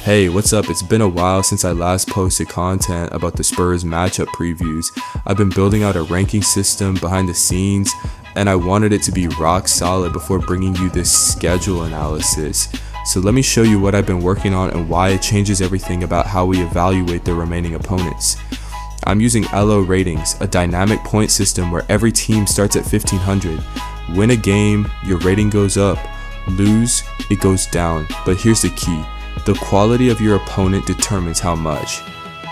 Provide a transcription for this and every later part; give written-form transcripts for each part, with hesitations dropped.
Hey, what's up? It's been a while since I last posted content about the Spurs matchup previews. I've been building out a ranking system behind the scenes, and I wanted it to be rock solid before bringing you this schedule analysis. So let me show you what I've been working on and why it changes everything about how we evaluate the remaining opponents. I'm using LO ratings, a dynamic point system where every team starts at 1500. Win a game, your rating goes up. Lose, it goes down. But here's the key. The quality of your opponent determines how much.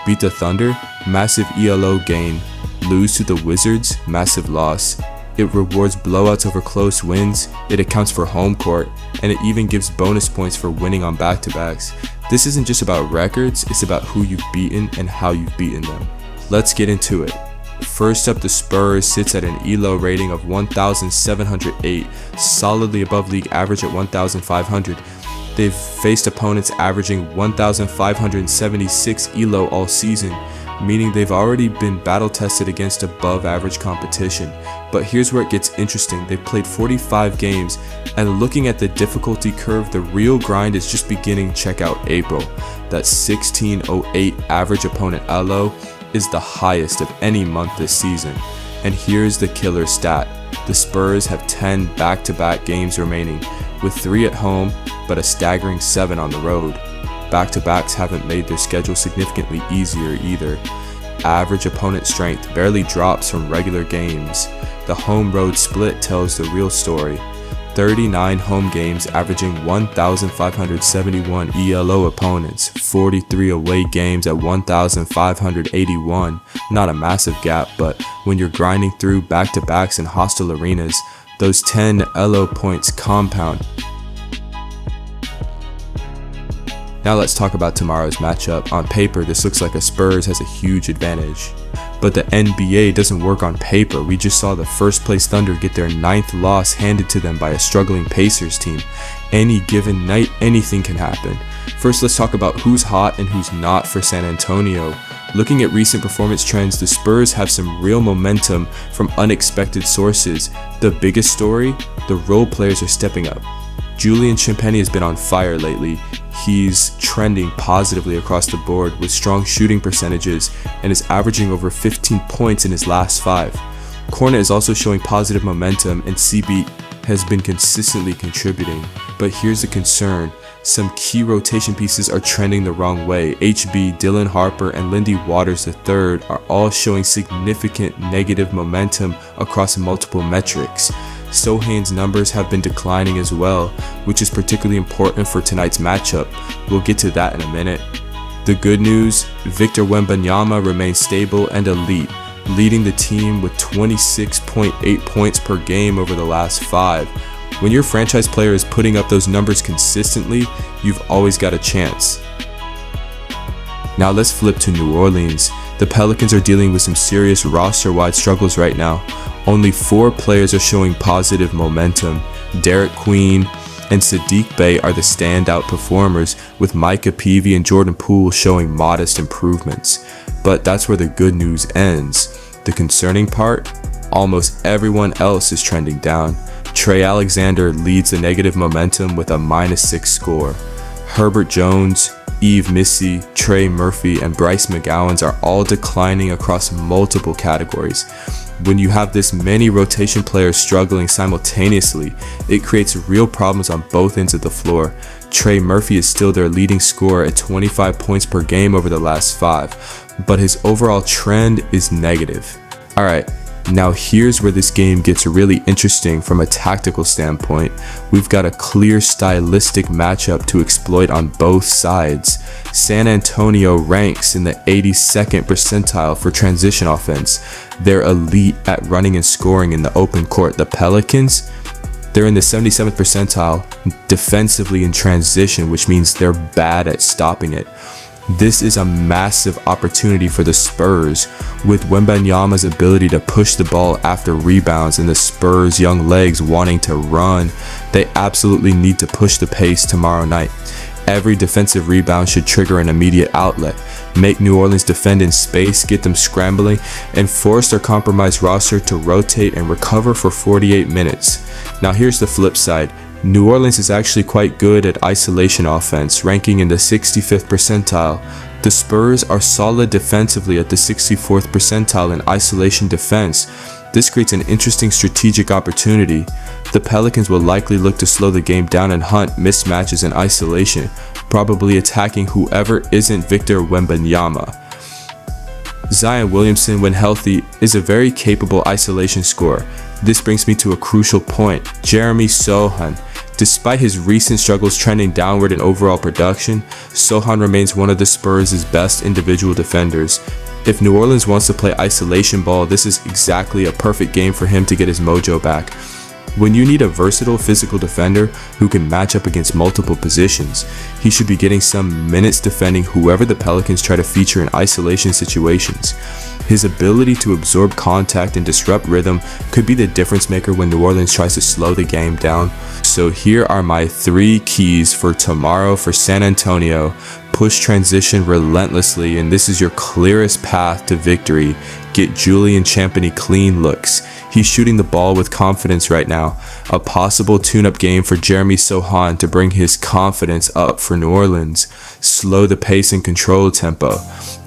Beat the Thunder, massive ELO gain. Lose to the Wizards, massive loss. It rewards blowouts over close wins, it accounts for home court, and it even gives bonus points for winning on back-to-backs. This isn't just about records, it's about who you've beaten and how you've beaten them. Let's get into it. First up, the Spurs sits at an ELO rating of 1,708, solidly above league average at 1,500. They've faced opponents averaging 1,576 ELO all season, meaning they've already been battle tested against above average competition. But here's where it gets interesting. They've played 45 games, and looking at the difficulty curve, the real grind is just beginning. Check out April. That 1608 average opponent LO is the highest of any month this season. And here's the killer stat. The Spurs have 10 back-to-back games remaining, with 3 at home, but a staggering 7 on the road. Back-to-backs haven't made their schedule significantly easier either. Average opponent strength barely drops from regular games. The home-road split tells the real story. 39 home games averaging 1,571 ELO opponents, 43 away games at 1,581. Not a massive gap, but when you're grinding through back-to-backs in hostile arenas, those 10 LO points compound. Now let's talk about tomorrow's matchup. On paper, this looks like a Spurs has a huge advantage. But the NBA doesn't work on paper. We just saw the first place Thunder get their 9th loss handed to them by a struggling Pacers team. Any given night, anything can happen. First, let's talk about who's hot and who's not for San Antonio. Looking at recent performance trends, the Spurs have some real momentum from unexpected sources. The biggest story, the role players are stepping up. Julian Champagnie has been on fire lately. He's trending positively across the board with strong shooting percentages and is averaging over 15 points in his last 5. Kornet is also showing positive momentum, and CB has been consistently contributing. But here's the concern. Some key rotation pieces are trending the wrong way. HB, Dylan Harper, and Lindy Waters III are all showing significant negative momentum across multiple metrics. Sochan's numbers have been declining as well, which is particularly important for tonight's matchup. We'll get to that in a minute. The good news, Victor Wembanyama remains stable and elite, leading the team with 26.8 points per game over the last 5. When your franchise player is putting up those numbers consistently, you've always got a chance. Now let's flip to New Orleans. The Pelicans are dealing with some serious roster-wide struggles right now. Only 4 players are showing positive momentum. Derek Queen and Sadiq Bey are the standout performers, with Micah Peavy and Jordan Poole showing modest improvements. But that's where the good news ends. The concerning part? Almost everyone else is trending down. Trey Alexander leads the negative momentum with a -6 score. Herbert Jones, Yves Missy, Trey Murphy, and Bryce McGowens are all declining across multiple categories. When you have this many rotation players struggling simultaneously, it creates real problems on both ends of the floor. Trey Murphy is still their leading scorer at 25 points per game over the last 5, but his overall trend is negative. Alright, now here's where this game gets really interesting from a tactical standpoint. We've got a clear stylistic matchup to exploit on both sides. San Antonio ranks in the 82nd percentile for transition offense. They're elite at running and scoring in the open court. The Pelicans, they're in the 77th percentile defensively in transition, which means they're bad at stopping it. This is a massive opportunity for the Spurs. With Wembanyama's ability to push the ball after rebounds and the Spurs' young legs wanting to run, they absolutely need to push the pace tomorrow night. Every defensive rebound should trigger an immediate outlet, make New Orleans defend in space, get them scrambling, and force their compromised roster to rotate and recover for 48 minutes. Now here's the flip side. New Orleans is actually quite good at isolation offense, ranking in the 65th percentile. The Spurs are solid defensively at the 64th percentile in isolation defense. This creates an interesting strategic opportunity. The Pelicans will likely look to slow the game down and hunt mismatches in isolation, probably attacking whoever isn't Victor Wembanyama. Zion Williamson, when healthy, is a very capable isolation scorer. This brings me to a crucial point: Jeremy Sochan. Despite his recent struggles trending downward in overall production, Sochan remains one of the Spurs' best individual defenders. If New Orleans wants to play isolation ball, this is exactly a perfect game for him to get his mojo back. When you need a versatile physical defender who can match up against multiple positions, he should be getting some minutes defending whoever the Pelicans try to feature in isolation situations. His ability to absorb contact and disrupt rhythm could be the difference maker when New Orleans tries to slow the game down. So here are my 3 keys for tomorrow for San Antonio. Push transition relentlessly, and this is your clearest path to victory. Get Julian Champagnie clean looks. He's shooting the ball with confidence right now. A possible tune-up game for Jeremy Sochan to bring his confidence up for New Orleans. Slow the pace and control tempo.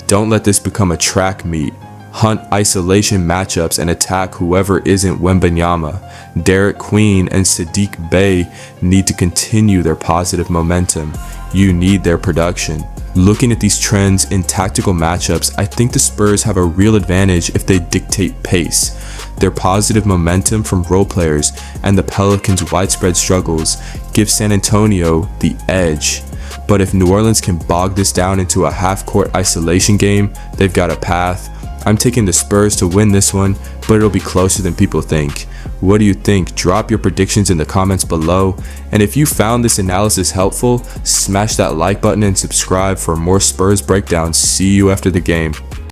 Don't let this become a track meet. Hunt isolation matchups and attack whoever isn't Wembanyama. Derek Queen and Sadiq Bey need to continue their positive momentum. You need their production. Looking at these trends in tactical matchups, I think the Spurs have a real advantage if they dictate pace. Their positive momentum from role players and the Pelicans' widespread struggles give San Antonio the edge. But if New Orleans can bog this down into a half-court isolation game, they've got a path. I'm taking the Spurs to win this one, but it'll be closer than people think. What do you think? Drop your predictions in the comments below. And if you found this analysis helpful, smash that like button and subscribe for more Spurs breakdowns. See you after the game.